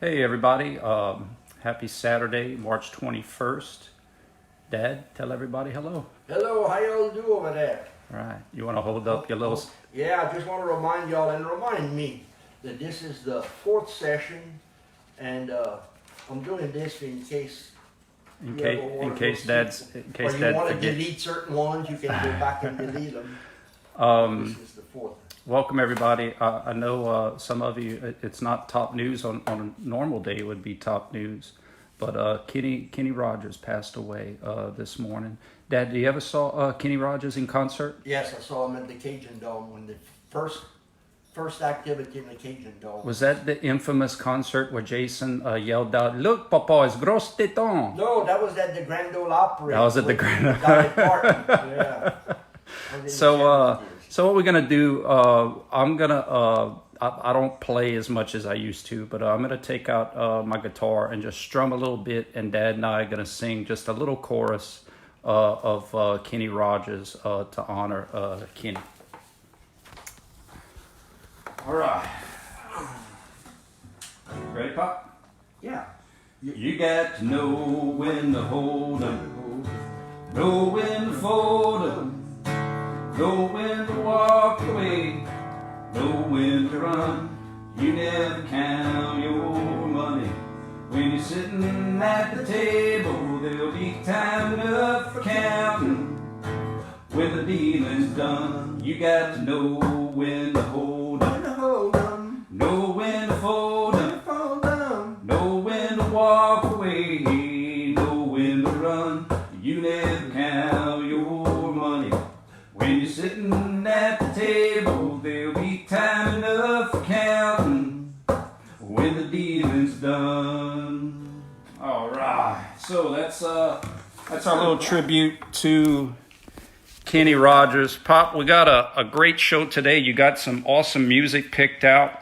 Hey everybody, happy Saturday, March 21st. Dad, tell everybody hello. Hello, how y'all do over there? All right, you want to hold up your little... Yeah, I just want to remind y'all and remind me that this is the fourth session, and I'm doing this in case In case Dad want to delete certain ones, you can go back and delete them. This is the fourth. Welcome everybody. I know some of you, it's not top news on a normal day, it would be top news, but Kenny Rogers passed away this morning. Dad, do you ever saw Kenny Rogers in concert? Yes, I saw him at the Cajun Dome when the first activity in the Cajun Dome. Was that the infamous concert where Jason yelled out, "Look, Papa, it's gros téton"? No, that was at the Grand Ole Opry. That was at the Grand Ole. Yeah. So what we're gonna do? I'm gonna. I don't play as much as I used to, but I'm gonna take out my guitar and just strum a little bit, and Dad and I are gonna sing just a little chorus of Kenny Rogers to honor Kenny. All right. Ready, Pop? Yeah. You got to know when to hold 'em, know when to fold 'em, know when to walk away, know when to run. You never count your money when you're sitting at the table. There'll be time enough for counting when the dealing's done. You got to know when to hold 'em, know when to fold 'em, know when to walk away, know when to run. You never count your money when you're sitting at the table. There'll be time enough for counting when the dealing's done. All right, so that's our little tribute to Kenny Rogers. Pop, we got a great show today. You got some awesome music picked out,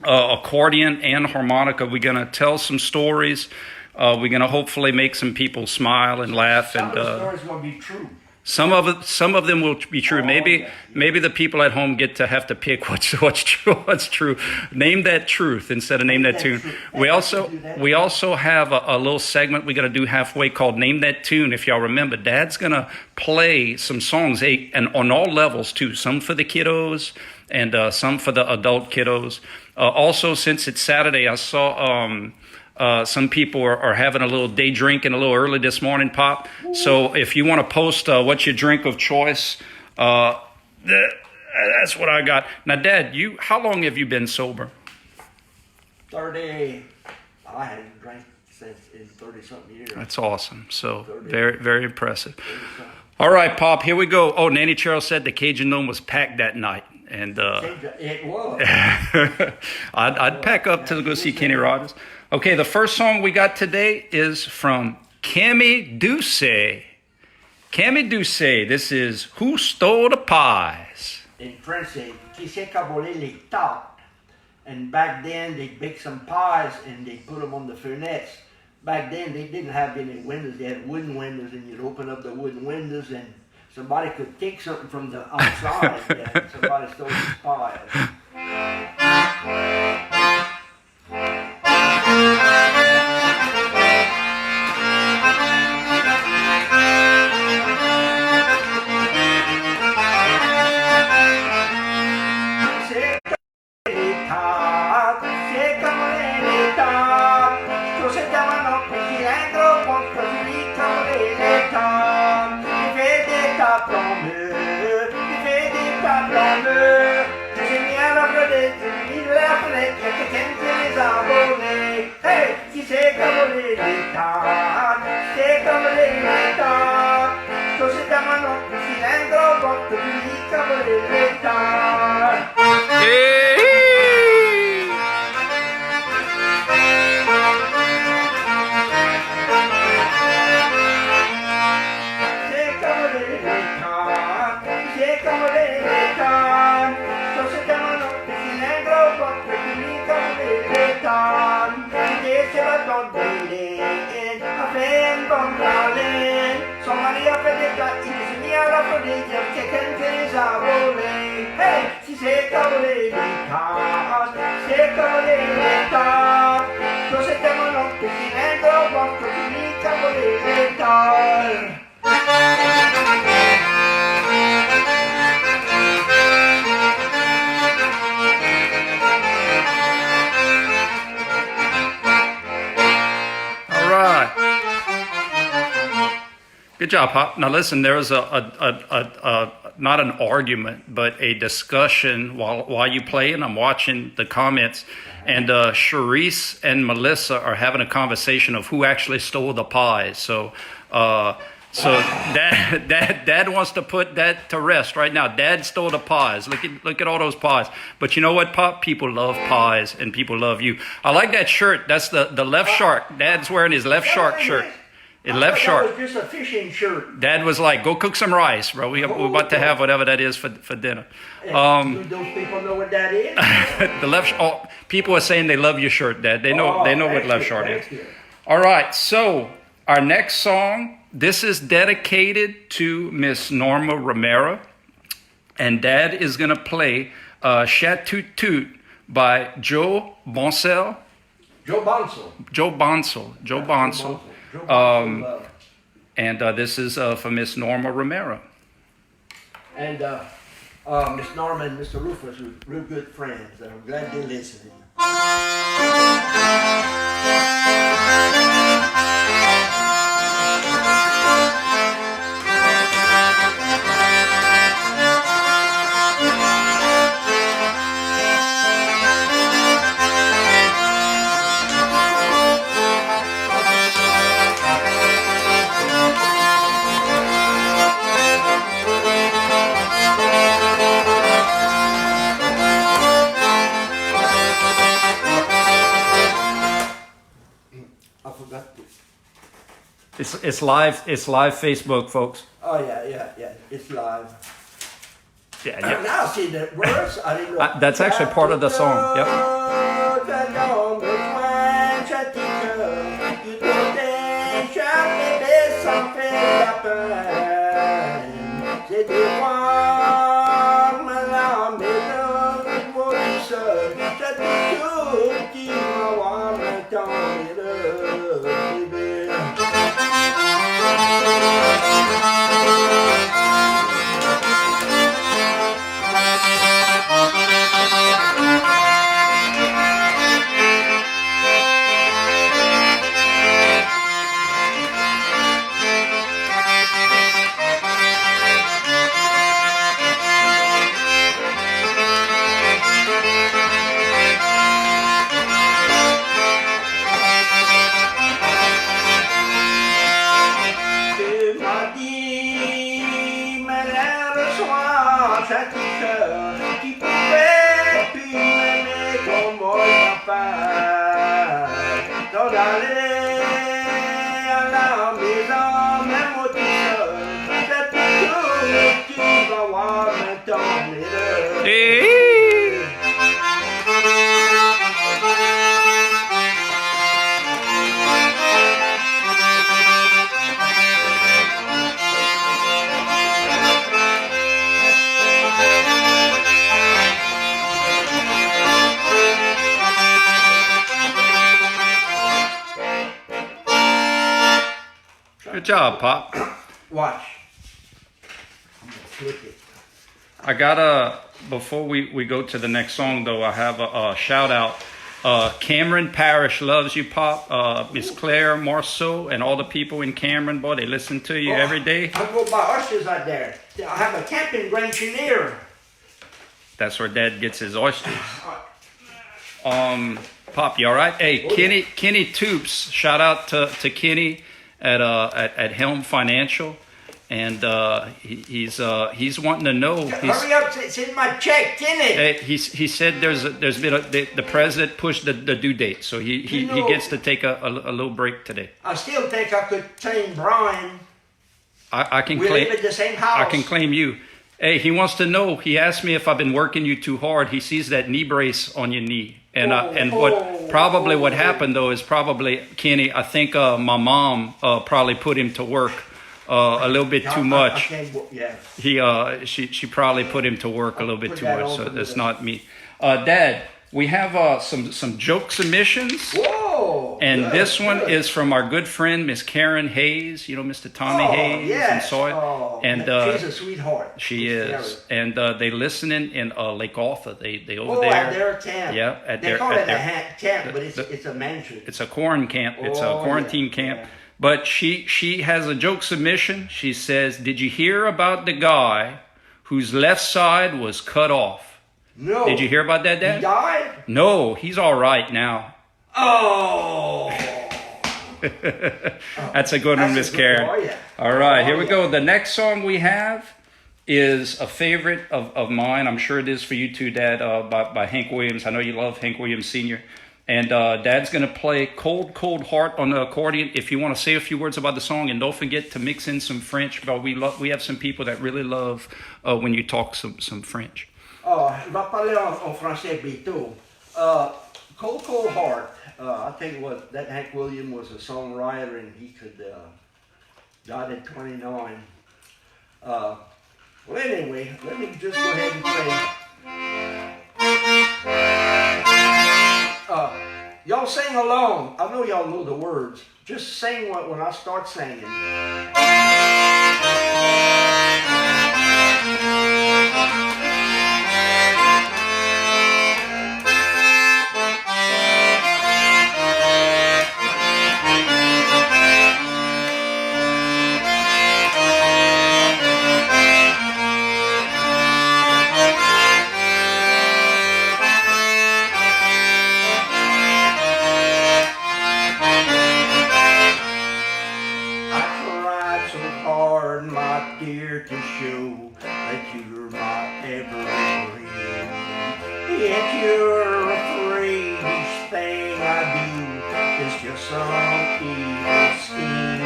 accordion and harmonica. We're gonna tell some stories. We're gonna hopefully make some people smile and laugh. Some of the stories will be true. Some of them will be true. Maybe the people at home get to have to pick what's true. Name that truth instead of name that tune. We also have a little segment we're gonna do halfway called Name That Tune. If y'all remember, Dad's gonna play some songs and on all levels too. Some for the kiddos and some for the adult kiddos. Also, since it's Saturday, I saw some people are having a little day drinking a little early this morning, Pop. So if you want to post what's your drink of choice, that's what I got. Now, Dad, how long have you been sober? 30. I hadn't drank since in 30-something years. That's awesome. So very, very impressive. All right, Pop, here we go. Oh, Nanny Cheryl said the Cajun Dome was packed that night. And it was. I'd pack up to go see Kenny Rogers. Okay, the first song we got today is from Cammy Douce. Cammy Douce, this is Who Stole the Pies? In French, qui c'est qui a volé les tartes? And back then, they baked some pies and they put them on the furnace. Back then, they didn't have any windows. They had wooden windows, and you'd open up the wooden windows and somebody could take something from the outside and somebody stole these pies. Hey, chi c'est qui a volé les tartes? C'est qui a volé les tartes? Sto si chiamano cilindro, botto di chi a volé les tartes. Hey, si c'est comme les guitares, c'est comme les guitares. Good job, Pop. Now listen, there was a not an argument, but a discussion while you play, and I'm watching the comments, and Charisse and Melissa are having a conversation of who actually stole the pies. So Dad wants to put that to rest right now. Dad stole the pies. Look at all those pies. But you know what, Pop? People love pies, and people love you. I like that shirt. That's the left shark. Dad's wearing his left shark shirt. Left shark. That was just a fishing shirt. Dad was like, "Go cook some rice, bro. We're about to have whatever that is for dinner." Do those people know what that is? The left. People are saying they love your shirt, Dad. They know what left shark is. All right. So our next song. This is dedicated to Miss Norma Romero, and Dad is gonna play Tout by Joe Bonsell. And this is for Miss Norma Romero. And Miss Norma and Mr. Rufus are real good friends, and I'm glad they're listening. It's live. It's live Facebook, folks. Oh yeah. It's live. Yeah. Now see the words. I didn't know. That's actually part of the song. Yep. Good job, Pop. Watch. I'm gonna flip it. I got before we go to the next song, though, I have a shout out. Cameron Parish loves you, Pop. Miss Claire Marceau and all the people in Cameron, boy, they listen to you every day. I go by oysters out there. I have a camping range here. That's where Dad gets his oysters. Pop, you all right? Hey, Kenny Toops, shout out to Kenny at Helm Financial. And he's wanting to know. Hurry up! It's in my check, Kenny. He said there's been the president pushed the due date, so he gets to take a little break today. I still think I could claim Brian. I can we claim. live in the same house. I can claim you. Hey, he wants to know. He asked me if I've been working you too hard. He sees that knee brace on your knee, and what happened though is probably Kenny. I think my mom probably put him to work. A little bit too much. She probably put him to work a little bit too much, so that's not me. Dad, we have some joke submissions. Whoa! And this one is from our good friend Miss Karen Hayes. You know Mr. Tommy Hayes and Sawyer. Oh, and she's a sweetheart. She is, and they listening in Lake Arthur. They over there. there. At their camp. Yeah, they call it a camp, but it's a mansion. It's a camp. It's a quarantine camp. But she has a joke submission. She says, "Did you hear about the guy whose left side was cut off?" No. Did you hear about that, Dad? He died? No, he's all right now. Oh. That's a good one, Miss Karen. All right, here we go. The next song we have is a favorite of mine. I'm sure it is for you too, Dad, by Hank Williams. I know you love Hank Williams Sr. And Dad's going to play Cold, Cold Heart on the accordion. If you want to say a few words about the song, and don't forget to mix in some French, but we have some people that really love when you talk some French. Oh, je vais parler en français bientôt. Cold, Cold Heart. I tell you what, that Hank Williams was a songwriter, and he could died at 29. Well, anyway, let me just go ahead and play. Y'all sing along. I know y'all know the words. Just sing when I start singing. To show that you're my everything. Yet you're afraid each thing I do is just some evil scheme.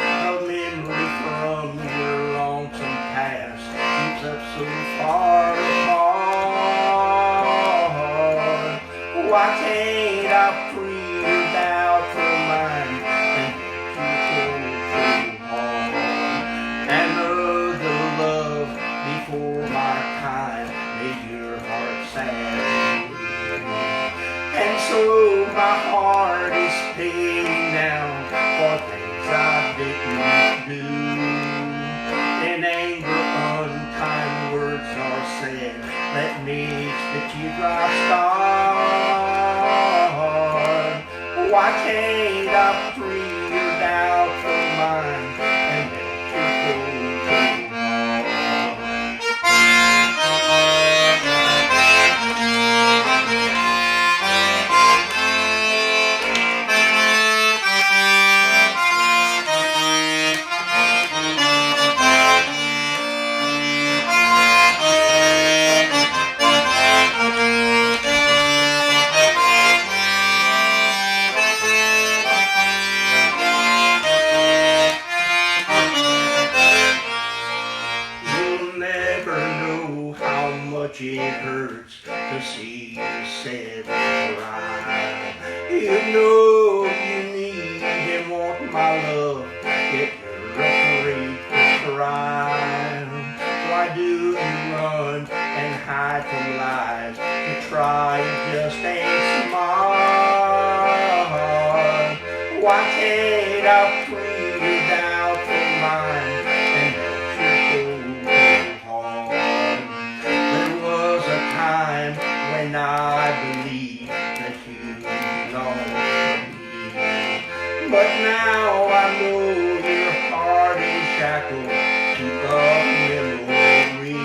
A memory from your lonesome past keeps us so far apart. Why can't I free your doubt from mine and let you go hard? And before my time made your heart sad. And so my heart is paying now for things I didn't do. In anger, unkind words are said that makes the teardrops start. Why can't I free your doubt from mine and let you go? It hurts to see you sad and cry. You know you need and want my love, yet you're afraid to cry. Why do you run and hide from lies to try and just ain't smart? Why can't I free you doubt from mine and let you go hard? When I believed that you belonged to me, but now I know your heart is shackled to a memory.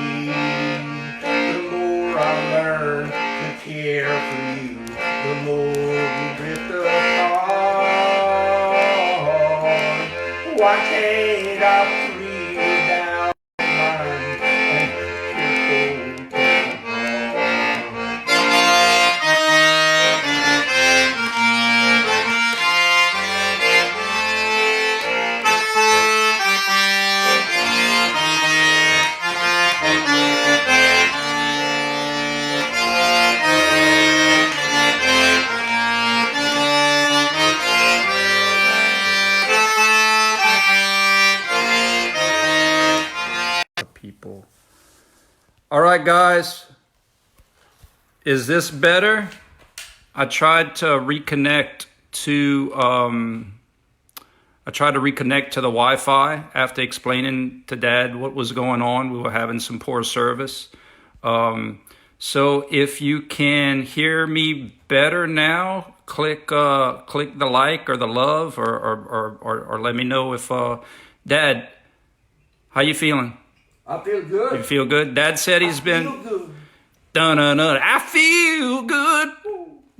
The more I learn to care for you, the more we drift apart. Why can't I free you down mine and let you go? People. All right, guys. Is this better? I tried to reconnect to the Wi-Fi after explaining to Dad what was going on. We were having some poor service. So if you can hear me better now, click the like or the love, or let me know if Dad, how you feeling? I feel good. You feel good? Dad said he's been. Feel good. Dun-dun-dun. I feel good.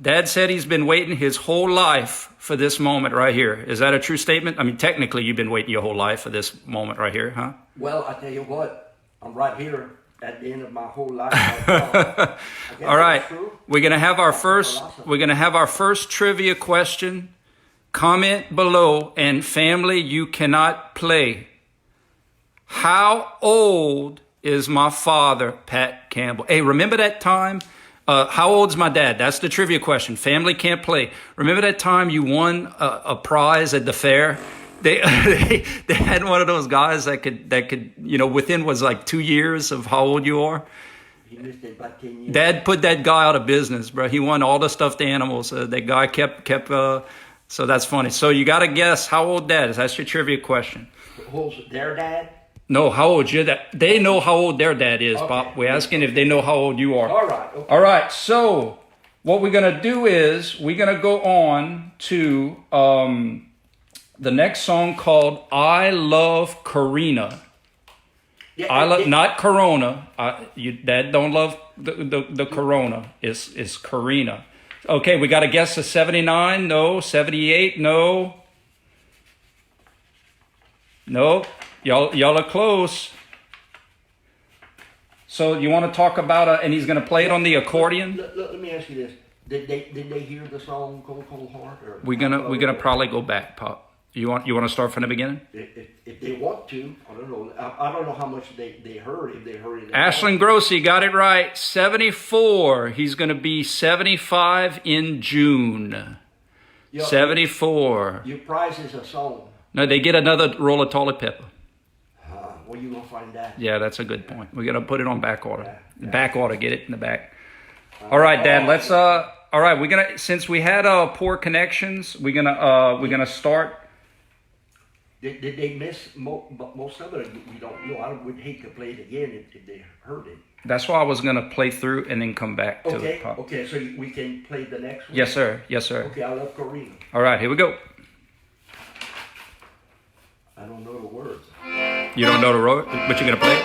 Dad said he's been waiting his whole life for this moment right here. Is that a true statement? I mean, technically, you've been waiting your whole life for this moment right here, huh? Well, I tell you what, I'm right here at the end of my whole life. Right All right, we're gonna have our first trivia question. Comment below, and family, you cannot play. How old is my father, Pat Campbell? Hey, remember that time? How old's my dad? That's the trivia question. Family can't play. Remember that time you won a prize at the fair? They had one of those guys that could within was like 2 years of how old you are. He missed it by 10 years. Dad put that guy out of business, bro. He won all the stuffed animals. That guy kept. So that's funny. So you got to guess how old Dad is. That's your trivia question. Who's their dad? No, how old your dad? They know how old their dad is, Okay. Pop. We're asking if they know how old you are. All right. Okay. All right. So what we're gonna do is we're gonna go on to the next song called "I Love Corina." Yeah, Not Corona. Dad don't love the Corona. It's Corina. Okay, we got to guess a 79. No, 78. No. Nope. Y'all are close. So you want to talk about and he's going to play it on the accordion. Let me ask you this: Did they hear the song "Cold Cold Heart"? Or We're gonna probably go back, Pop. You want to start from the beginning? If they want to, I don't know. I don't know how much they heard. If they heard it. Ashland Grossi got it right. 74. He's going to be 75 in June. 74. Your prize is a song. No, they get another roll of toilet paper. Where you gonna find that? Yeah, that's a good point. We're gonna put it on back order. Back order, get it in the back. All right, Dad. Let's. All right, we're gonna. Since we had poor connections, we're gonna start. Did they miss most of it? You don't know. I would hate to play it again if they heard it. That's why I was gonna play through and then come back to it, Pop. Okay. So we can play the next one. Yes, sir. Yes, sir. Okay, I Love Corina. All right, here we go. I don't know the words. You don't know the road, but you're gonna play it?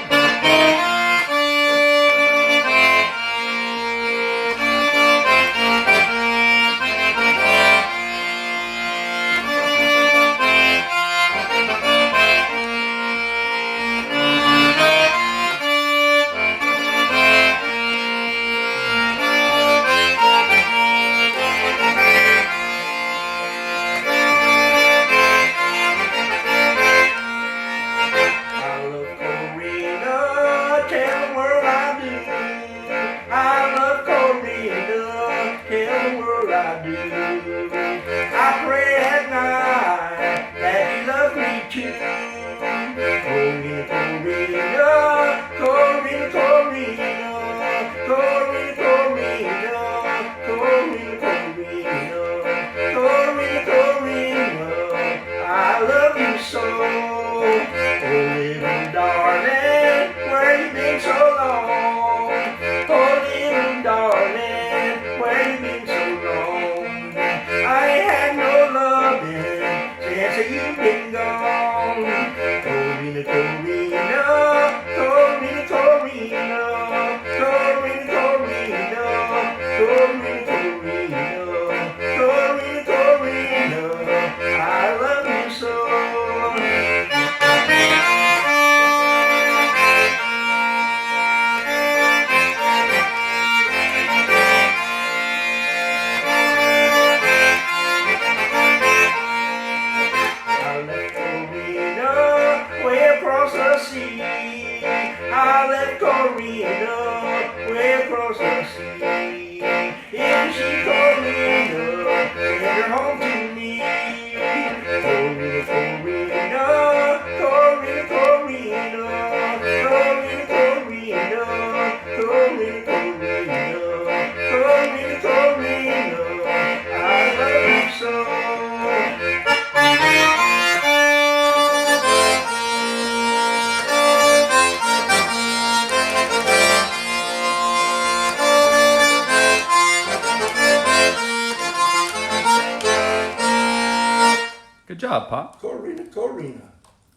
Good job, Pop. Corina.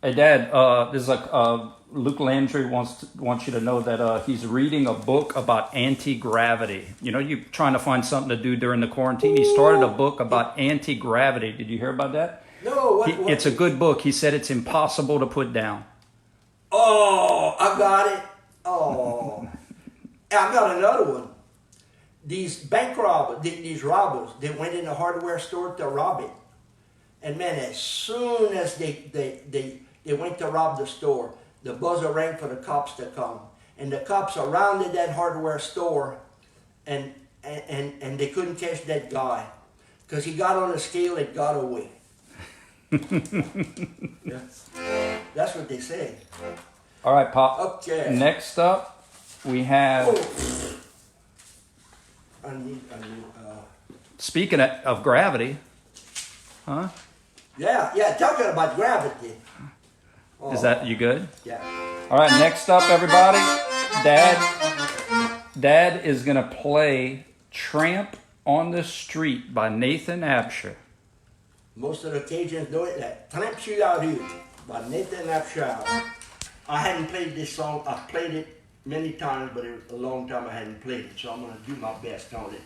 Hey, Dad. There's Luke Landry wants you to know that he's reading a book about anti-gravity. You know, you're trying to find something to do during the quarantine. He started a book about anti-gravity. Did you hear about that? No, what? It's a good book. He said it's impossible to put down. Oh, I got it. Oh, I got another one. These bank robbers, these robbers, they went in the hardware store to rob it. And man, as soon as they went to rob the store, the buzzer rang for the cops to come. And the cops surrounded that hardware store, and they couldn't catch that guy. Because he got on the scale and got away. Yes. That's what they say. All right, Pop. Okay. Next up, we have... I need, Speaking of gravity, huh? Yeah, talking about gravity. Oh, Is that you good? Yeah. All right, next up, everybody, Dad is going to play Tramp on the Street by Nathan Absher. Most of the Cajuns know it. That Tramp sur la rue by Nathan Absher. I hadn't played this song. I've played it many times, but it was a long time I hadn't played it, so I'm going to do my best on it.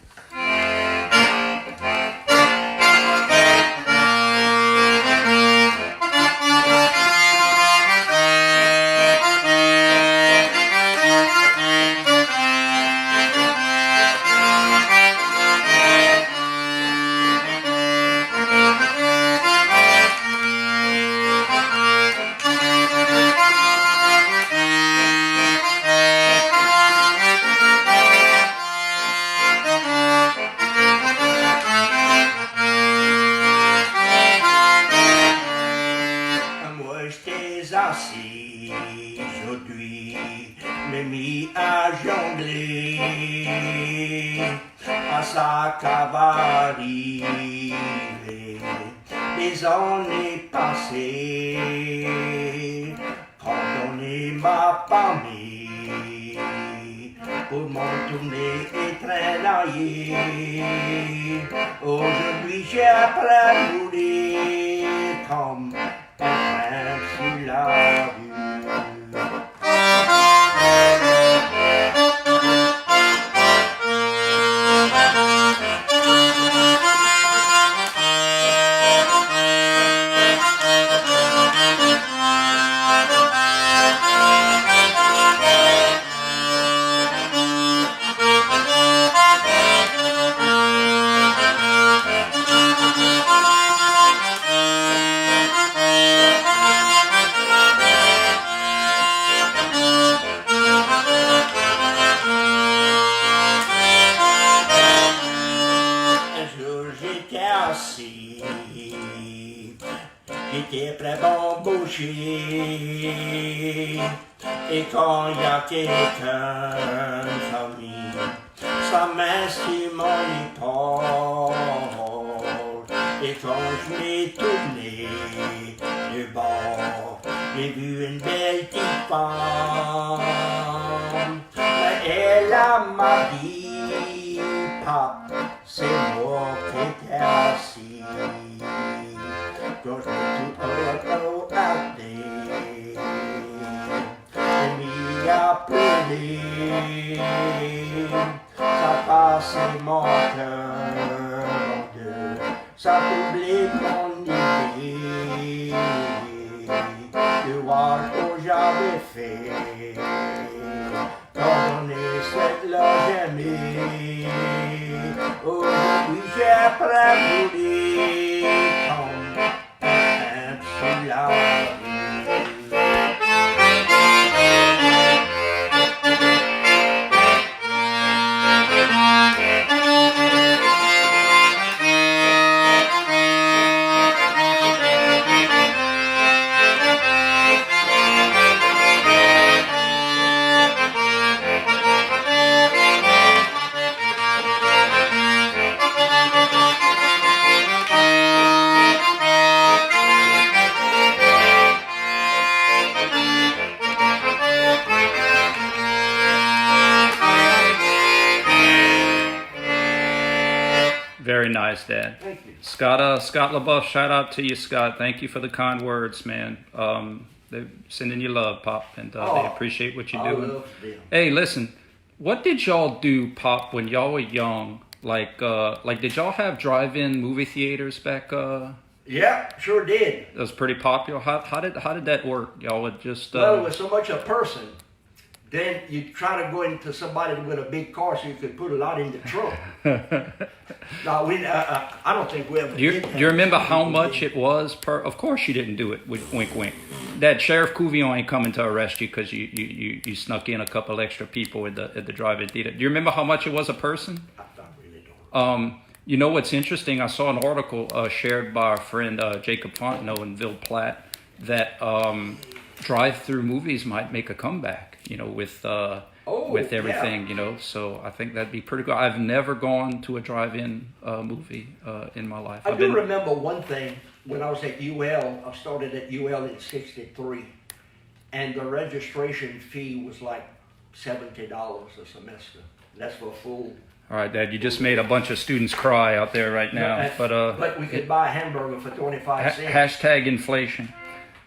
Assis aujourd'hui, me mis à jongler à sa cavalerie. Les années passées, quand on m'a parmi pour m'en tourner et traînailler. Aujourd'hui j'ai appris à mourir comme sur la rue. J'étais prêt d'embaucher. Et quand il y a quelqu'un famille, sa main sur mon épaule. Et quand je m'ai tourné de bord, j'ai vu une belle petite femme. Elle m'a dit, Pap, c'est moi qui étais assis. Quand je me tout regardé, elle m'y a pleuré, ça passait mon cœur en deux, ça doublait mon idée de voir ce que j'avais fait. Quand on essaie de la j'aimais, aujourd'hui j'ai appris à mourir comme un sur la rue. Very nice, Dad. Thank you. Scott LaBeouf, shout out to you, Scott. Thank you for the kind words, man. They're sending you love, Pop, and they appreciate what you're doing. Love them. Hey, listen, what did y'all do, Pop, when y'all were young? Like, did y'all have drive-in movie theaters back? Yeah, sure did. That was pretty popular. How did that work? Y'all would just Well, it was so much a person. Then you try to go into somebody with a big car so you could put a lot in the trunk. No, I don't think we ever did that. Do you remember how much it was per? Of course you didn't do it with wink wink. That Sheriff Couvillon ain't coming to arrest you because you snuck in a couple extra people at the drive-in theater. Do you remember how much it was a person? I really don't. You know what's interesting? I saw an article shared by our friend Jacob Fontenot in Ville Platte that drive-through movies might make a comeback. You know, with everything, you know. So I think that'd be pretty good. I've never gone to a drive-in movie in my life. I do remember one thing. When I was at UL, I started at UL in '63, and the registration fee was like $70 a semester. That's for a full. All right, Dad, you just made a bunch of students cry out there right now. But we could buy a hamburger for 25 cents. Hashtag inflation.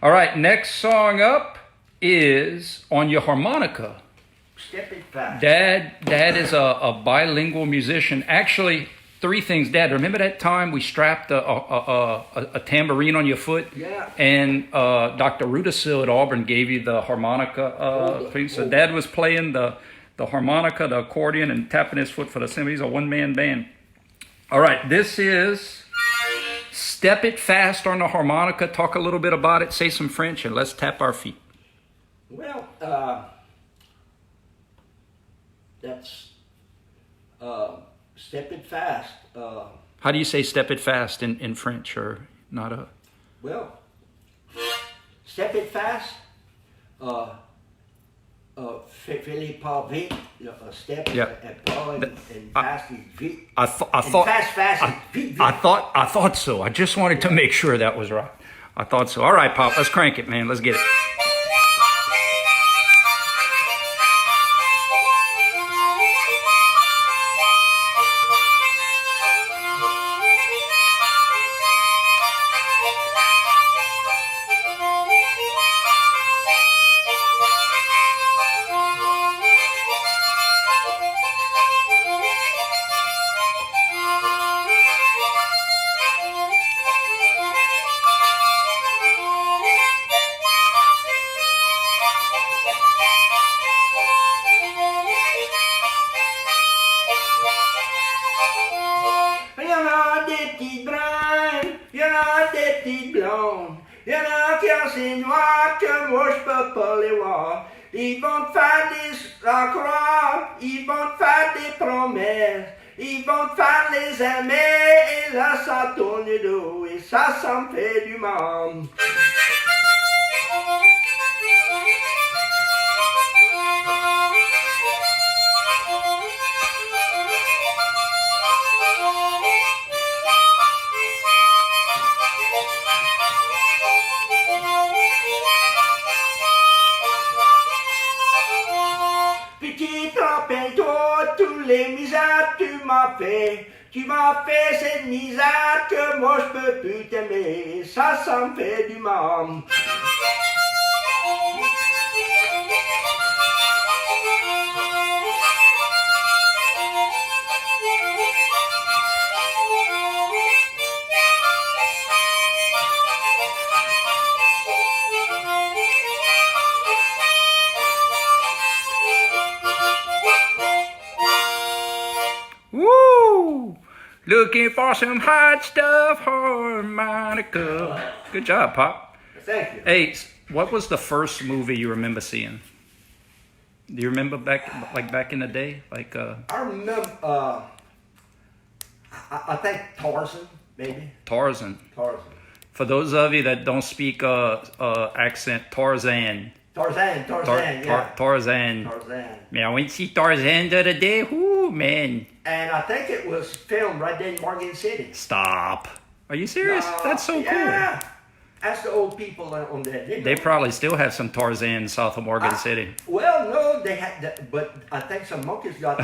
All right, next song up is On Your Harmonica. Step It Fast. Dad is a bilingual musician. Actually, three things. Dad, remember that time we strapped a tambourine on your foot? Yeah. And Dr. Rudisil at Auburn gave you the harmonica thing. So Dad was playing the harmonica, the accordion, and tapping his foot for the cymbal. He's a one-man band. All right, this is Step It Fast on the harmonica. Talk a little bit about it. Say some French, and let's tap our feet. Well, that's Step It Fast. How do you say Step It Fast in French, or not a... Well, Step It Fast. Fais-les pas vite. Step et pas and fast is vite. I thought fast is vite. I thought so. I just wanted to make sure that was right. I thought so. All right, Pop, let's crank it, man. Let's get it. Ils vont te faire des accrocs, ils vont te faire des promesses, ils vont te faire les aimer, et là ça tourne le dos, et ça me fait du mal. Les misères tu m'as fait cette misère que moi je peux plus t'aimer, ça me fait du mal. Looking for some hot stuff, harmonica. Good job, Pop. Thank you. Hey, what was the first movie you remember seeing? Do you remember back in the day? I remember, I think Tarzan, maybe. Tarzan. For those of you that don't speak accent, Tarzan. Tarzan, yeah. Tarzan. Man, I went to see Tarzan the other day. Whoo, man. And I think it was filmed right there in Morgan City. Stop. Are you serious? No, that's so cool. Ask the old people on that. They probably still have some Tarzan south of Morgan City. Well, no, they had, but I think some monkeys got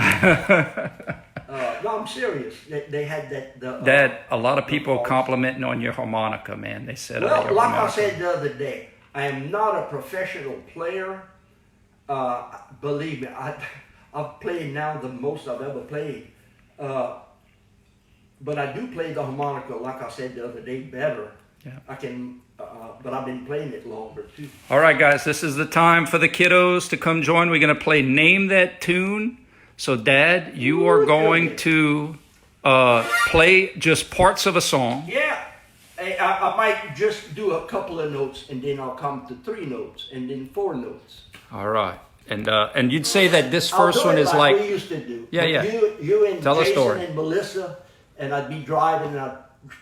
No, I'm serious. They had that. Dad, a lot of people complimenting on your harmonica, man. They said, well, your like harmonica. I said the other day, I am not a professional player. Believe me, I've played now the most I've ever played. But I do play the harmonica, like I said the other day, better. Yeah. I can, but I've been playing it longer too. All right, guys, this is the time for the kiddos to come join. We're going to play Name That Tune. So, Dad, you are going to play just parts of a song. Yeah. I might just do a couple of notes, and then I'll come to 3 notes, and then 4 notes. All right. And you'd say that this I'll first do one it is like we used to do. Yeah, yeah. You and Tell a Jason story. and Melissa, and I'd be driving, and I'd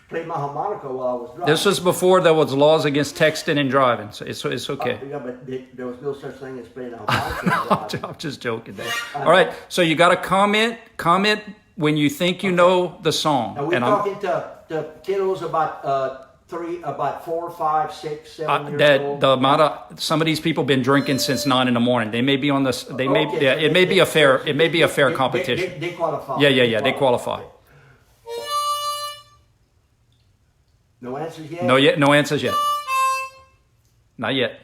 play my harmonica while I was driving. This was before there was laws against texting and driving, so it's okay. Yeah, but there was no such thing as playing a harmonica. I'm just joking, Dad. All right, so you got to comment when you think you know the song. Now we're talking to kiddos about 4, 5, 6, 7 years Dad, old. the amount of some of these people been drinking since 9 in the morning. They may be on this. They may. Okay, Yeah, so it may be a fair. It may be a fair competition. They qualify. Yeah. They qualify. No answers yet? No answers yet. Not yet.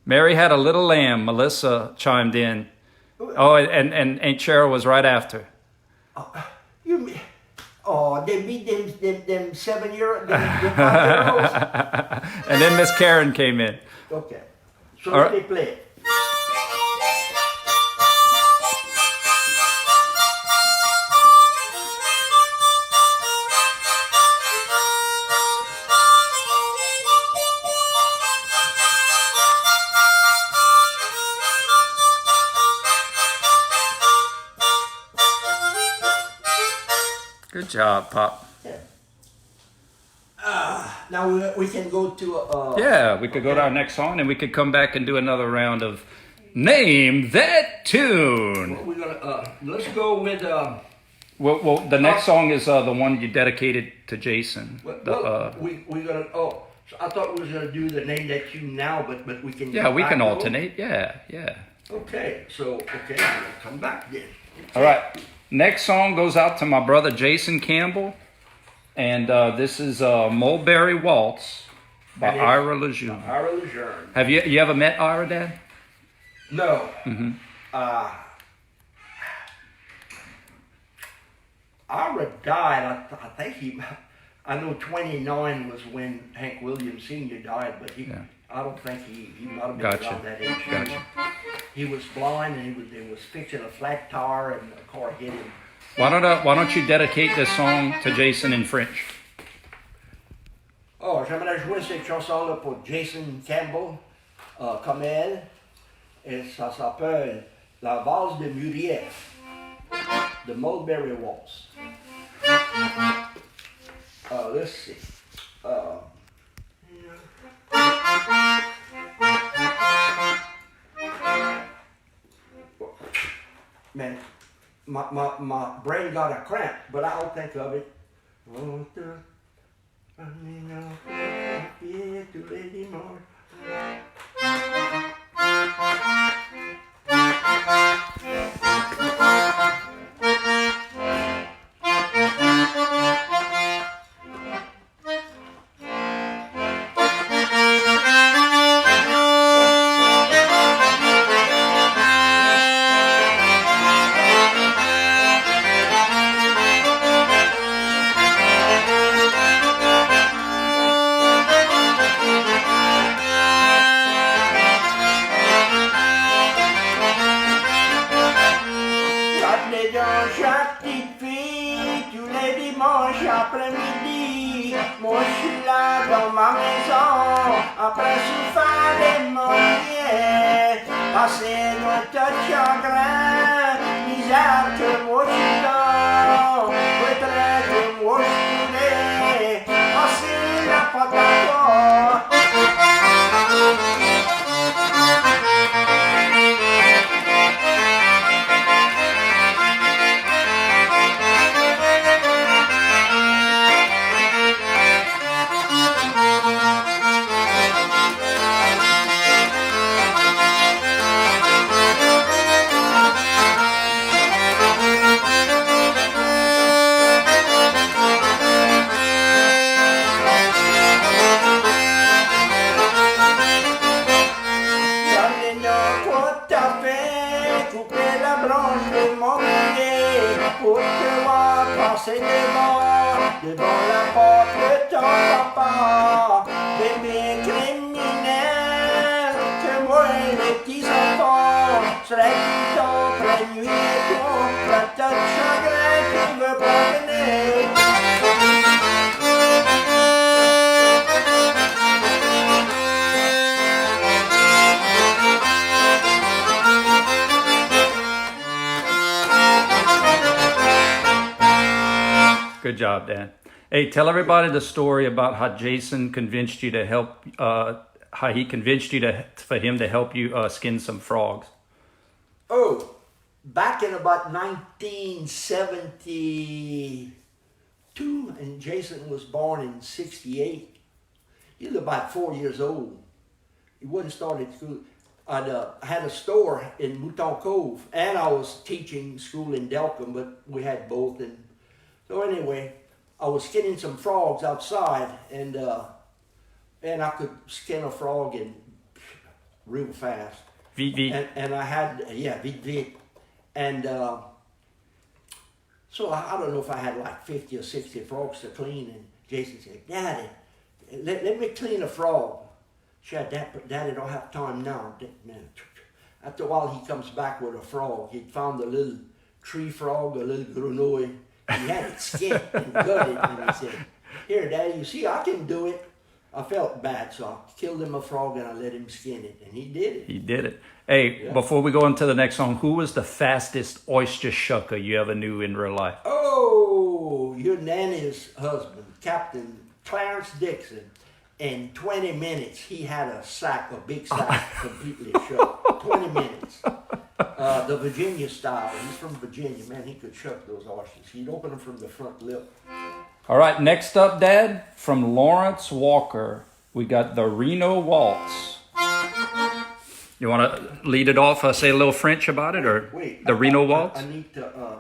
Mary had a little lamb. Melissa chimed in. Oh, and Aunt Chere was right after. They beat them 7-year-olds. Them 5-year-olds. And then Miss Karen came in. Okay. So All let right. me play it. Good job, Pop. Yeah. Now we can go to Yeah, we could go to our next song, and we could come back and do another round of Name That Tune. we're gonna let's go with Well, the next song is the one you dedicated to Jason. we're gonna so I thought we was gonna do the Name That Tune now, but we can Yeah, come we back can to it. alternate. Yeah. Okay, so I'm gonna come back then. All right. Next song goes out to my brother Jason Campbell, and this is Mulberry Waltz by And it's Ira Lejeune. Ira Lejeune. Have you ever met Ira, Dad? No. Mm-hmm. Ira died. I think I know 29 was when Hank Williams Sr. died, but I don't think he might have been Gotcha. around that age. Gotcha. He was blind, and he was fixing a flat tire, and a car hit him. Why don't you dedicate this song to Jason in French? Oh, j'aimerais jouer cette chanson-là pour Jason Campbell, comme elle, et ça s'appelle La valse de Muriel, the Mulberry Waltz. Let's see. Man, my brain got a cramp, but I'll think of it. Chaque petite fille, tous les dimanches après-midi, moi je suis là dans ma maison, après souffrir des moyens, passer notre chagrin, misère que moi je suis dans, retraite que moi je c'est devant la porte de ton papa. Bébé criminel, que moi et les petits enfants seraient toute la nuit et toi, la tête chagrin qui me promener. Good job, Dan. Hey, tell everybody the story about how Jason convinced you to help. How he convinced you for him to help you skin some frogs. Oh, back in about 1972, and Jason was born in 68. He was about 4 years old. He wasn't started school. I had a store in Mouton Cove, and I was teaching school in Delcom, but we had both. And so anyway, I was skinning some frogs outside, and I could skin a frog in real fast. Vite, vite. And I had, vite, vite. And so I don't know if I had like 50 or 60 frogs to clean. And Jason said, Daddy, let me clean a frog. Said, Daddy don't have time now. After a while, he comes back with a frog. He found a little tree frog, a little grenouille. He had it skinned and gutted, and he said, Here, Daddy, you see, I can do it. I felt bad, so I killed him a frog and I let him skin it, and he did it. He did it. Hey, before we go into the next song, who was the fastest oyster shucker you ever knew in real life? Oh, your nanny's husband, Captain Clarence Dixon. In 20 minutes, he had a big sack, completely shucked. 20 minutes. The Virginia style. He's from Virginia. Man, he could shuck those oysters. He'd open them from the front lip. All right, next up, Dad, from Lawrence Walker, we got the Reno Waltz. You want to lead it off, say a little French about it, or Wait, the Reno Waltz? I need to,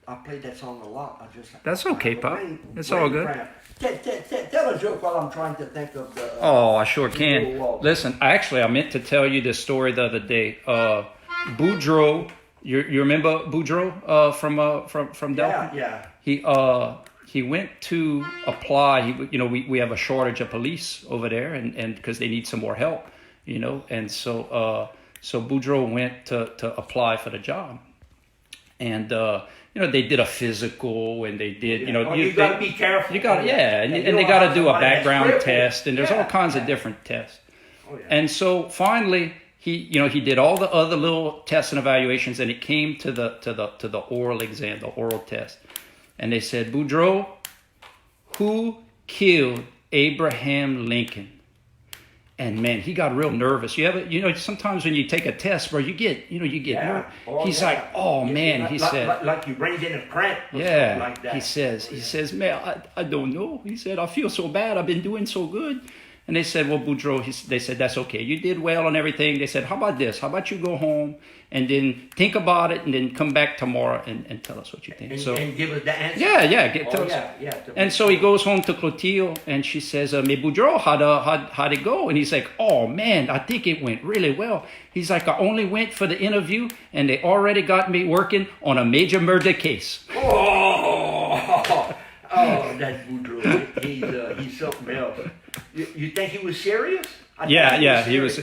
I played that song a lot. That's okay, Pop. It's all good. Tell a joke while I'm trying to think of the... Oh, I sure can. Listen, I meant to tell you this story the other day. Boudreaux, you remember Boudreaux from Delta? Yeah. He went to apply. We have a shortage of police over there, and because they need some more help, and so Boudreaux went to apply for the job, and they did a physical, and they did you got to be careful. You got and they got to do a background test, and there's all kinds of different tests. Oh, yeah. And so finally, he did all the other little tests and evaluations, and it came to the oral exam, the oral test. And they said, Boudreaux, who killed Abraham Lincoln? And man, he got real nervous. Sometimes when you take a test, bro, you get nervous. He's like, oh man, he said. Like you bring in a cramp or yeah, something like that. He says, man, I don't know. He said, I feel so bad. I've been doing so good. And they said, well, Boudreaux, they said, that's okay. You did well and everything. They said, how about this? How about you go home and then think about it and then come back tomorrow and tell us what you think. And give us the answer? Tell us. And so he goes home to Clotilde and she says, mais Boudreaux, how'd it go? And he's like, oh, man, I think it went really well. He's like, I only went for the interview and they already got me working on a major murder case. Oh, that's Boudreaux. He's something else. You think he was serious? He was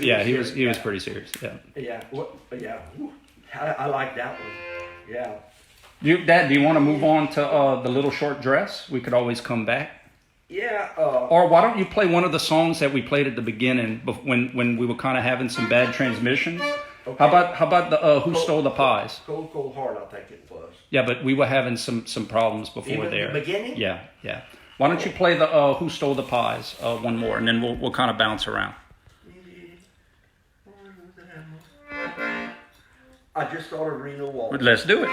pretty serious. Yeah. I like that one. Yeah. Dad, do you want to move on to the little short dress? We could always come back. Yeah. Or why don't you play one of the songs that we played at the beginning when we were kind of having some bad transmissions? Okay. How about the Who Stole the Pies? Cold, Cold Heart, I think it was. Yeah, but we were having some problems before even there. In the beginning? Yeah. Why don't you play the Who Stole the Pies one more, and then we'll kind of bounce around. I just thought of Reno Waltz. Let's do it.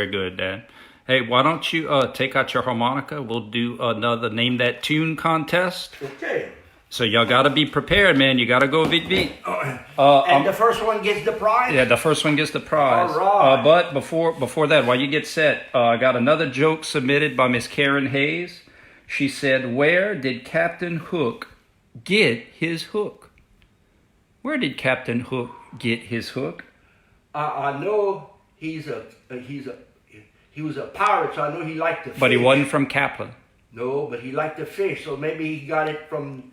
good, Dad. Hey, why don't you take out your harmonica? We'll do another Name That Tune contest. Okay. So y'all got to be prepared, man. You got to go beat. And the first one gets the prize? Yeah, the first one gets the prize. All right. But before that, while you get set, I got another joke submitted by Miss Karen Hayes. She said, where did Captain Hook get his hook? Where did Captain Hook get his hook? I know he was a pirate, so I know he liked to fish. But he wasn't from Kaplan. No, but he liked to fish, so maybe he got it from,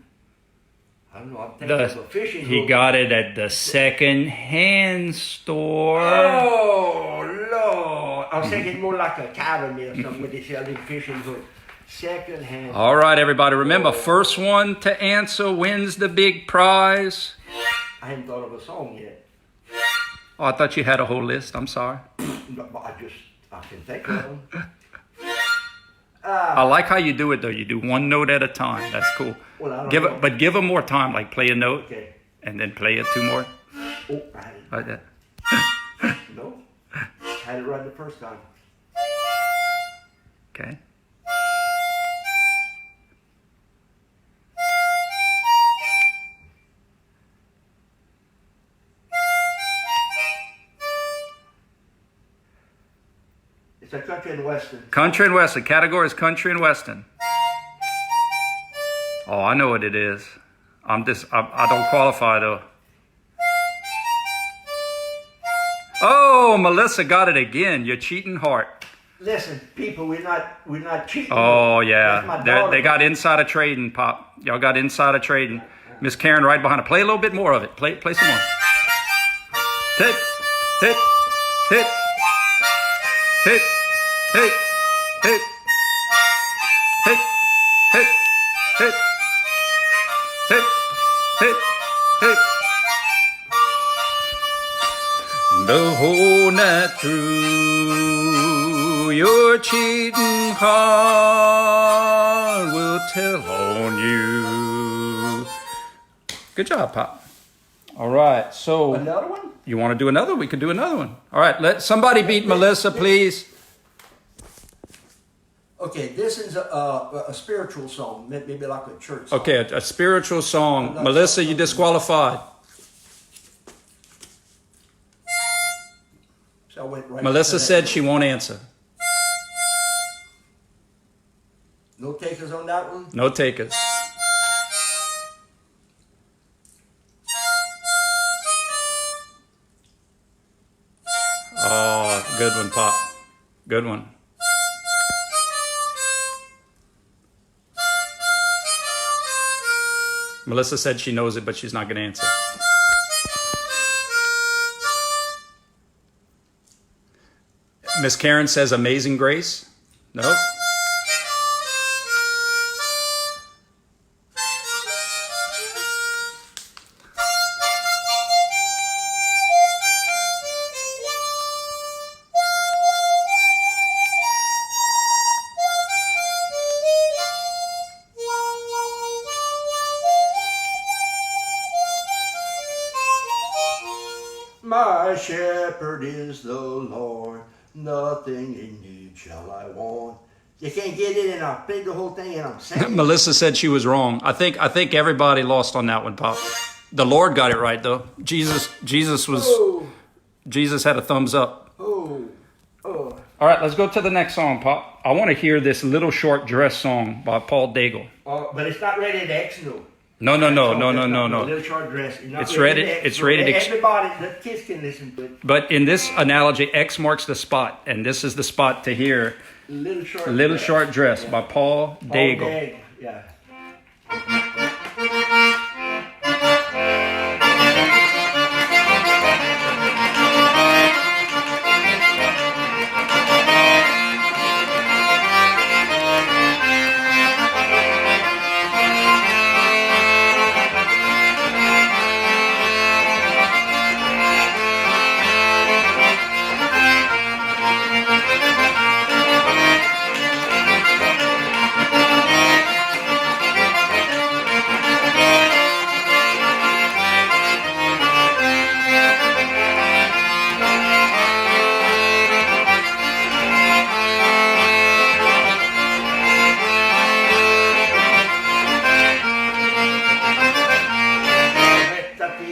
I don't know, I'm thinking of a fishing hook. He got it at the second-hand store. Oh, Lord. I was thinking more like a cabin or something where they sell them fishing hooks. Second-hand. All right, everybody. Remember, first one to answer wins the big prize. I hadn't thought of a song yet. Oh, I thought you had a whole list. I'm sorry. No, but I can think of them. I like how you do it, though. You do one note at a time. That's cool. Well, I don't know. But give them more time. Like play a note, Okay. and then play it two more. Oh, I had it. Like that. No. I had it right the first time. Okay. It's a country and western. Country and western. Category is country and western. Oh, I know what it is. I don't qualify though. Oh, Melissa got it again. You're cheating heart. Listen, people, we're not cheating. Oh That's yeah, my daughter. they got insider trading, Pop. Y'all got insider trading. Miss Karen right behind her. Play a little bit more of it. Play some more. Hit, hit, hit, hit, hit, hit, hit, hit, hit, hit, hit, hit. The whole night through, your cheating heart will tell on you. Good job, Pop. All right, so Another one? you want to do another? We could do another one. All right, let somebody beat Melissa, please. Okay, this is a spiritual song, maybe like a church song. Okay, a spiritual song. Melissa, you disqualified. So I went right Melissa to that. said she won't answer. No takers on that one? No takers. Oh, good one, Pop. Good one. Melissa said she knows it, but she's not going to answer. Miss Karen says Amazing Grace. Nope. My shepherd is the Lord, nothing in need shall I want. You can't get it, and I played the whole thing, and I'm saying. Melissa said she was wrong. I think everybody lost on that one, Pop. The Lord got it right though. Jesus had a thumbs up. Oh. All right, let's go to the next song, Pop. I want to hear this Little Short Dress song by Paul Daigle. But it's not rated X, no. No. Little Short Dress. It's rated. It's rated. Everybody, the kids can listen to it. But in this analogy, X marks the spot, and this is the spot to hear Little Short Dress by Paul Daigle. Yeah.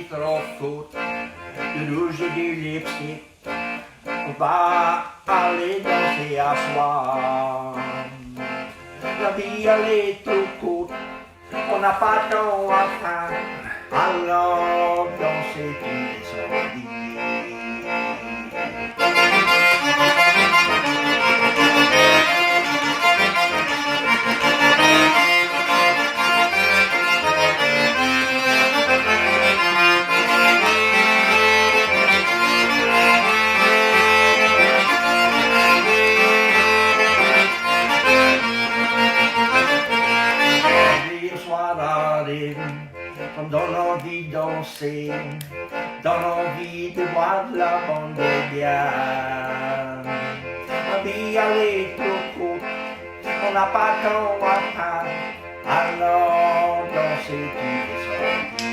trop faute de rouge et du lipstick. On va aller danser à soir. La vie elle est trop courte, on n'a pas de temps à faire. Alors danser tous les samedis. On donne envie de danser, donne envie de boire de la bonne bière. La vie elle est trop courte, on n'a pas de temps à faire, alors danser tous les samedis.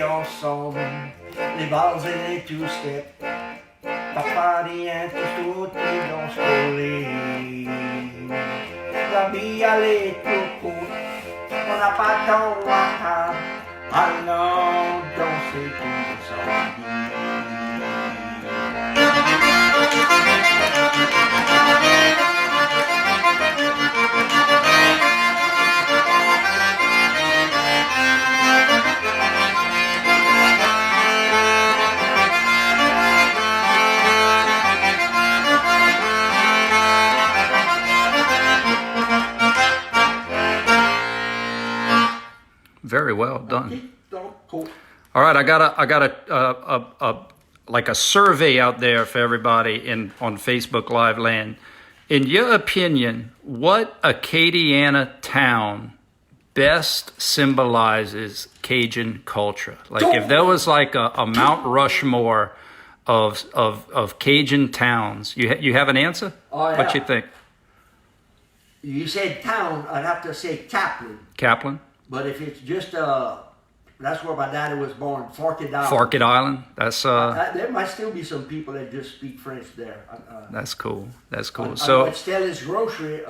Ensemble, les valses et les two-step, papa rien, tout est dans ce lit. La vie elle est trop courte, on n'a pas de temps à faire, alors danser tous les samedis. Very well done. All right, I got a like a survey out there for everybody on Facebook Live land. In your opinion, what Acadiana town best symbolizes Cajun culture? Like if there was like a Mount Rushmore of Cajun towns, you have an answer? Oh, yeah. What you think? You said town, I'd have to say Kaplan. Kaplan? But if it's just that's where my daddy was born, Forked Island. Forked Island. That's there might still be some people that just speak French there. That's cool. That's cool. So at Stella's Grocery,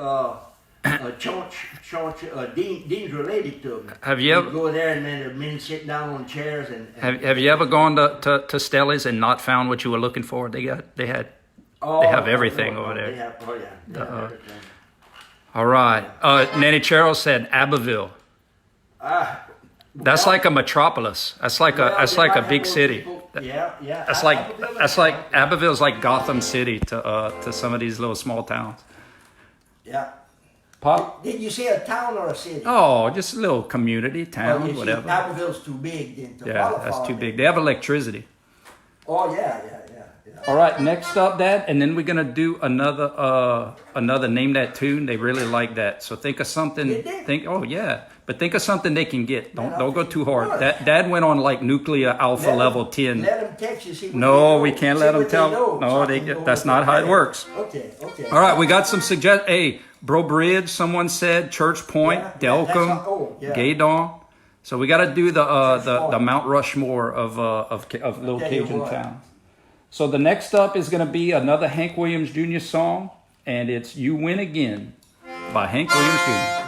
Dean's related to me. Have you ever go there and then the men sit down on chairs and have you ever gone to Stella's and not found what you were looking for? They have everything over there. They have, they have everything. All right. Nanny Cheryl said Abbeville. That's like a metropolis. That's like a big city. That's like Abbeville's like Gotham City to some of these little small towns. Yeah. Pop? Did you say a town or a city? Oh, just a little community, town, whatever. Abbeville's too big then to qualify. That's too big. They have electricity. Oh yeah. All right, next up, Dad, and then we're gonna do another name that tune. They really like that, so think of something. Think of something they can get. Don't go too hard. Dad went on like nuclear alpha level 10. Let them text you. No, we can't let them tell. No, that's not how it works. Okay. All right, we got some suggestions. Hey, Bro Bridge, someone said Church Point, Delcom, Gaydon. So we got to do the Mount Rushmore of little Cajun town. So the next up is going to be another Hank Williams Jr. song, and it's You Win Again by Hank Williams Jr.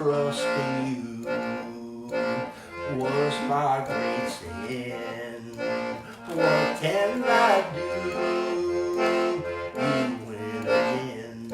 trust in you was my great sin. What can I do? You win again.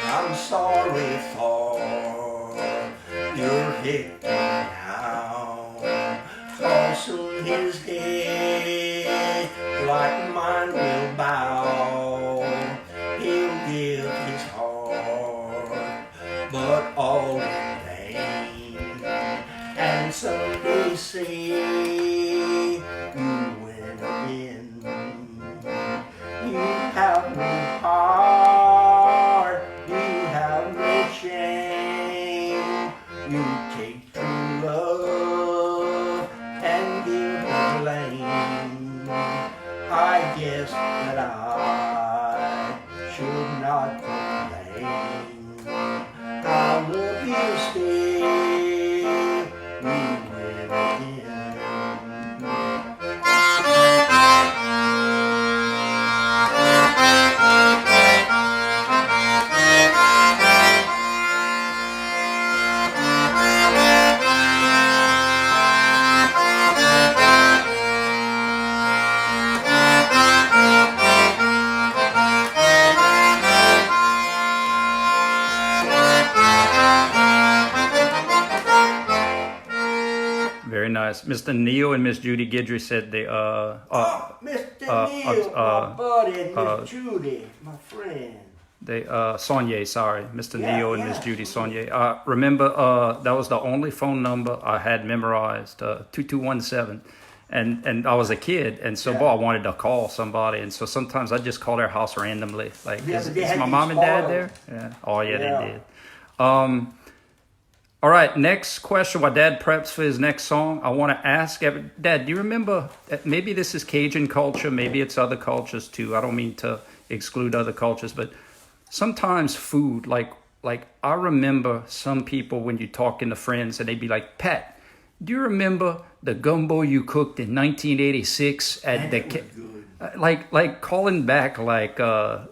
I'm sorry for your victory now, for soon his head like mine will bow. He'll give his heart, but all in vain, and someday say you win again. You have no heart, you have no shame. You take true love and give the blame. I guess that I should not complain. I'll love you still, you win again. Very nice. Mr. Neil and Miss Judy Guidry said they Oh, Mr. Neil, my buddy, and Miss Judy, my friend. Sonia, sorry, Mr. Yeah, Neil and yeah, Miss Judy Sonia. Remember, that was the only phone number I had memorized, 2217. And I was a kid, and so boy, I wanted to call somebody, and so sometimes I just call their house randomly, like, Yeah, is they had my these mom and dad phones. there? Yeah. Oh yeah, Yeah. they did. All right, next question. While Dad preps for his next song, I want to ask, Dad, do you remember, maybe this is Cajun culture, maybe it's other cultures too. I don't mean to exclude other cultures, but sometimes food, like I remember some people when you're talking to friends and they'd be like, Pat, do you remember the gumbo you cooked in 1986 at the... Like calling back like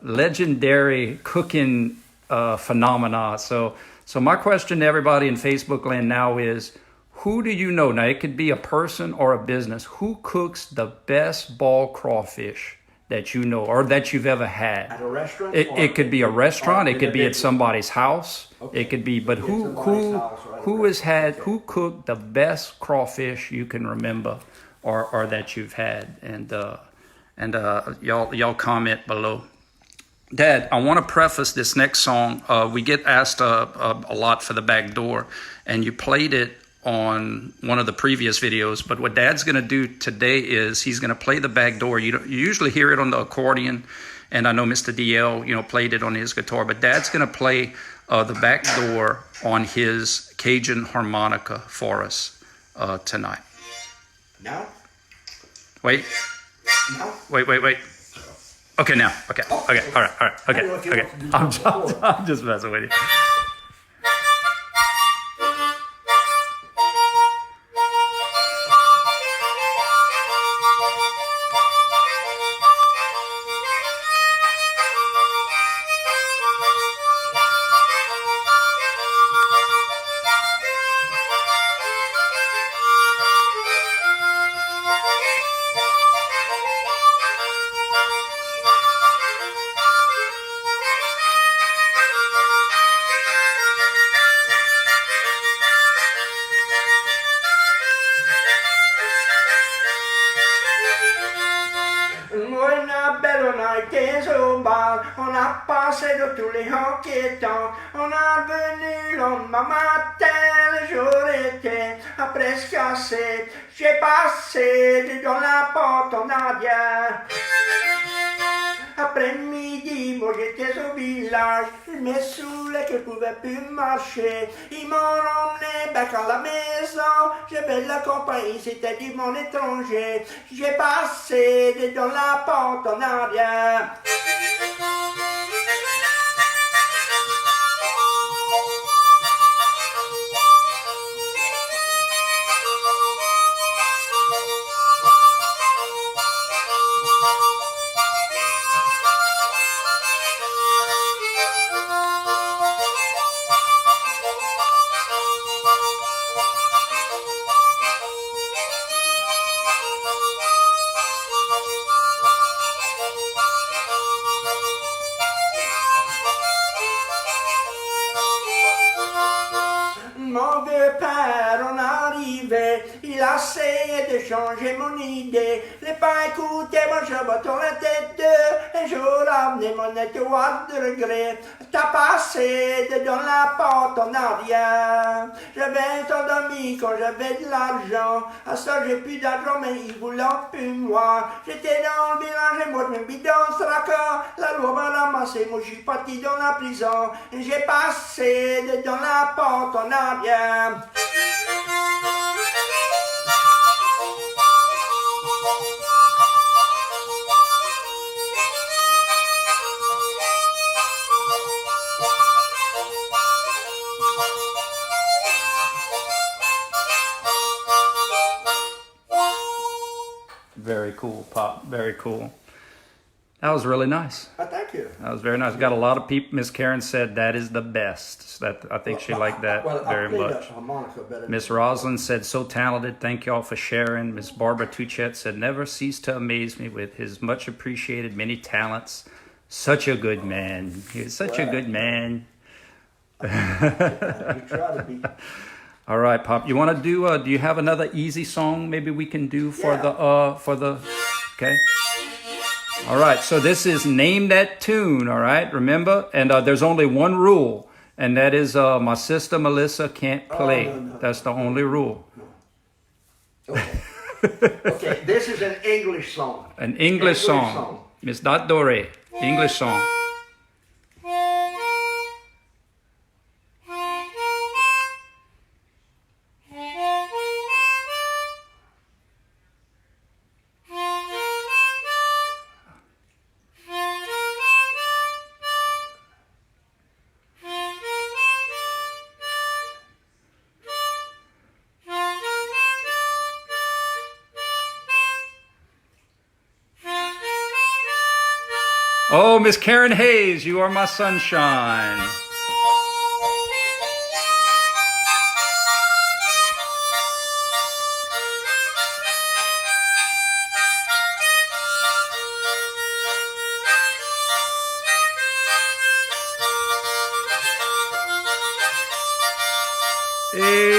legendary cooking phenomena. So my question to everybody in Facebook land now is, who do you know? Now, it could be a person or a business. Who cooks the best ball crawfish that you know or that you've ever had? At a restaurant? It could be a restaurant. It could be at somebody's house. Okay. It could be, but who cooked the best crawfish you can remember or that you've had? And y'all comment below. Dad, I want to preface this next song. We get asked a lot for the back door, and you played it on one of the previous videos. But what Dad's going to do today is he's going to play the back door. You usually hear it on the accordion, and I know Mr. DL, played it on his guitar. But Dad's going to play the back door on his Cajun harmonica for us tonight. No? Wait. No? Wait. Okay, now. Okay. All right. Okay. I'm just messing with you. On a passé de tous les enquêtants, on a venu le lendemain matin, le jour était presque cassé. J'ai passé dans la porte en arrière, Après-midi, moi j'étais au village, je me saoulais que je pouvais plus marcher. Ils m'ont emmené back à la maison, j'avais de la compagnie, c'était du monde étranger. J'ai passé dans la porte en arrière. Mon vieux père, on arrivait, il a essayé de changer mon idée. Les pas écouté, moi je me tourne la tête d'eux, et je ramené mon étoile de regret. T'as passé dans la porte en arrière. J'avais tant d'amis quand j'avais de l'argent. À ça j'ai plus d'argent, mais ils voulaient plus moi. J'étais dans le village et moi je me bidon ce raccord. La loi m'a ramassé, moi je suis parti dans la prison. Et j'ai passé dans la porte en arrière. Very cool, Pop. Very cool. That was really nice. Thank you. That was very nice. Got a lot of people. Miss Karen said that is the best. So that I think she liked that very much. Miss Rosalind said, so talented. Thank y'all for sharing. Miss Barbara Tuchette said, never cease to amaze me with his much appreciated many talents. Such a good man. He's such a good man. We try to be. All right, Pop. You want to do you have another easy song maybe we can do for the okay? All right. So this is Name That Tune, all right? Remember? And there's only one rule, and that is my sister Melissa can't play. No. That's the only rule. Okay. Okay, this is an English song. An English song. Miss Dot Dore, English song. Oh, Miss Karen Hayes, you are my sunshine. Hey.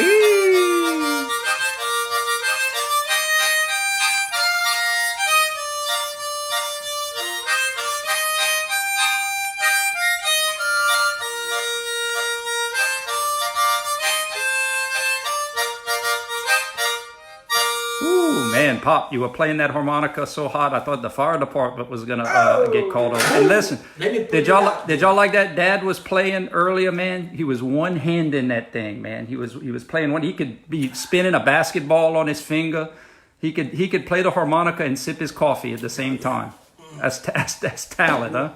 Man, Pop, you were playing that harmonica so hot, I thought the fire department was gonna get called over. And listen, did y'all like that? Dad was playing earlier, man. He was one hand in that thing, man. He was playing one. He could be spinning a basketball on his finger. He could play the harmonica and sip his coffee at the same time. That's talent, huh?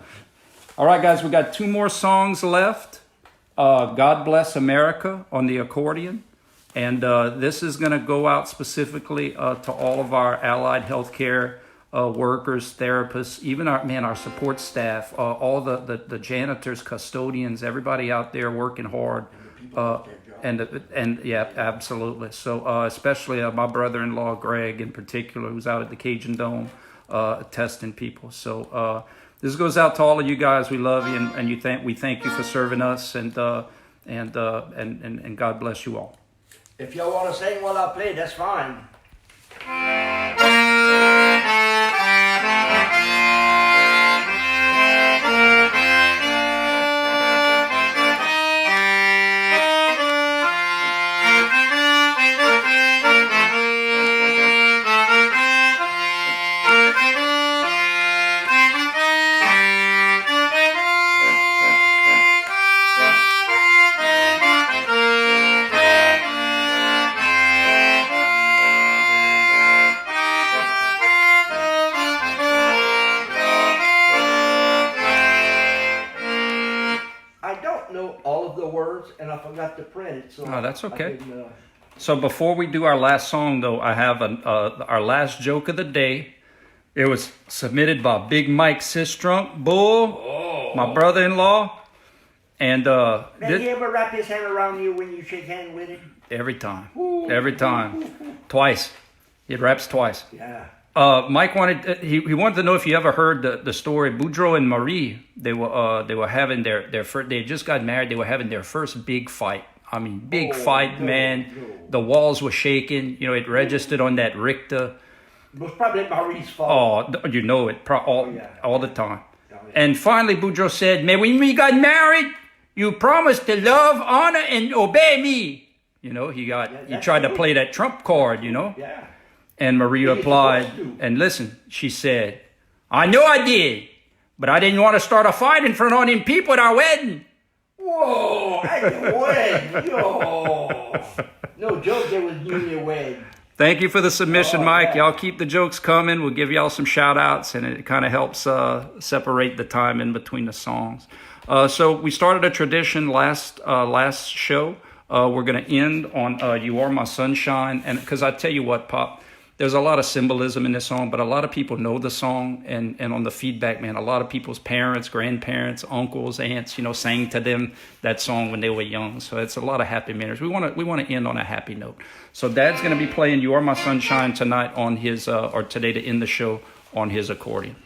All right, guys, we got 2 more songs left. God Bless America on the accordion. And this is going to go out specifically to all of our allied healthcare workers, therapists, even our support staff, all the janitors, custodians, everybody out there working hard. And yeah, absolutely. So especially my brother-in-law, Greg, in particular, who's out at the Cajun Dome testing people. So this goes out to all of you guys. We love you, and we thank you for serving us, and God bless you all. If y'all want to sing while I play, that's fine. words, and I forgot to print it. So Oh, that's okay. I didn't, So before we do our last song, though, I have our last joke of the day. It was submitted by Big Mike Tramp, my brother-in-law. And Does he ever wrap his hand around you when you shake hands with him? every time, twice. It wraps twice. Yeah. Mike wanted he wanted to know if you ever heard the story. Boudreaux and Marie, they were having their first. They had just got married. They were having their first big fight. I mean, big fight, man. No. The walls were shaking. You know, it registered on that Richter. It was probably Marie's fault. Oh, you know it all the time. Oh, yeah. And finally, Boudreaux said, "Man, when we got married, you promised to love, honor, and obey me." You know, he tried to play that trump card. You know. Yeah. And Marie replied, and listen, she said, "I know I did, but I didn't want to start a fight in front of all them people at our wedding." Whoa, at the wedding. Yo. No joke, there was newlywed. Thank you for the submission, Mike. yeah. Y'all keep the jokes coming. We'll give y'all some shout outs, and it kind of helps separate the time in between the songs. So we started a tradition last show. We're going to end on You Are My Sunshine. And because I tell you what, Pop, there's a lot of symbolism in this song, but a lot of people know the song. And on the feedback, man, a lot of people's parents, grandparents, uncles, aunts, you know, sang to them that song when they were young. So it's a lot of happy memories. We want to end on a happy note. So Dad's going to be playing You Are My Sunshine tonight on his, or today to end the show on his accordion.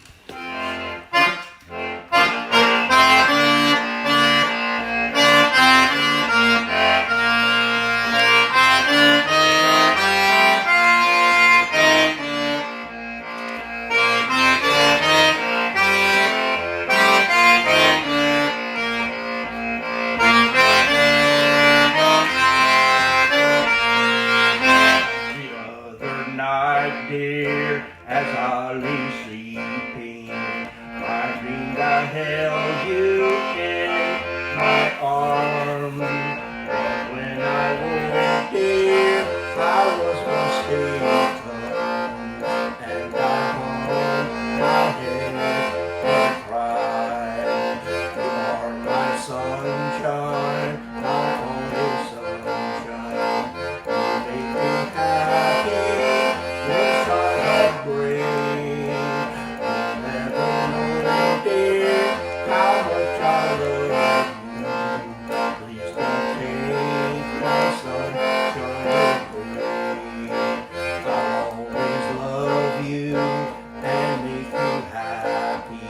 Dear, as I lay sleeping, I dreamed I held you in my arms. But when I woke, dear, I was mistaken, and I hung my head and cried. You are my sunshine, my only sunshine. You make me happy.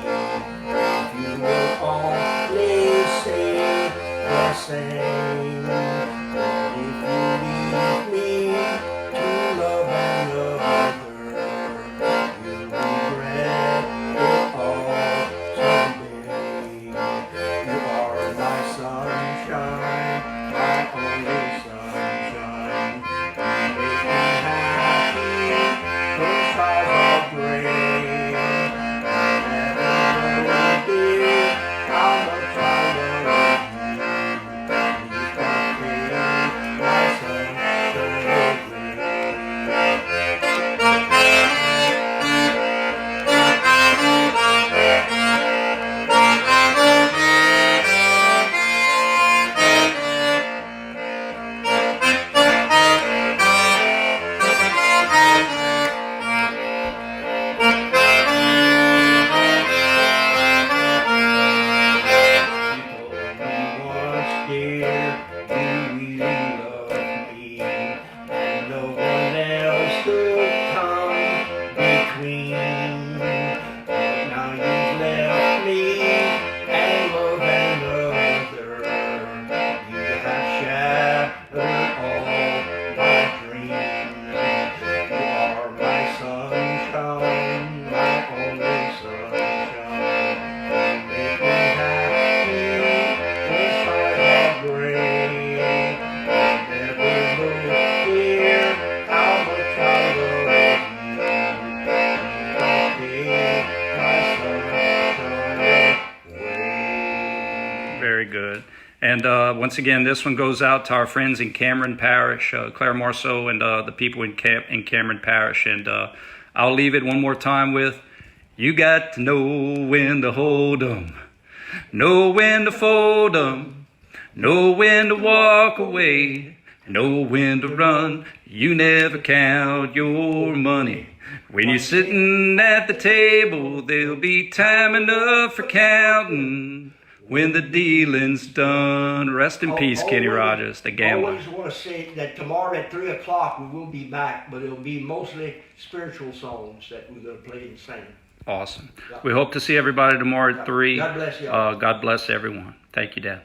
And once again, this one goes out to our friends in Cameron Parish, Claire Marceau, and the people in Cameron Parish. And I'll leave it one more time with, you got to know when to hold 'em, know when to fold 'em, know when to walk away, know when to run. You never count your money. When you're sitting at the table, there'll be time enough for counting when the dealing's done. Rest in peace, Kenny Rogers, the gambler. I always want to say that tomorrow at 3 o'clock we will be back, but it'll be mostly spiritual songs that we're going to play and sing. Awesome. We hope to see everybody tomorrow at 3. God bless you all. God bless everyone. Thank you, Dad.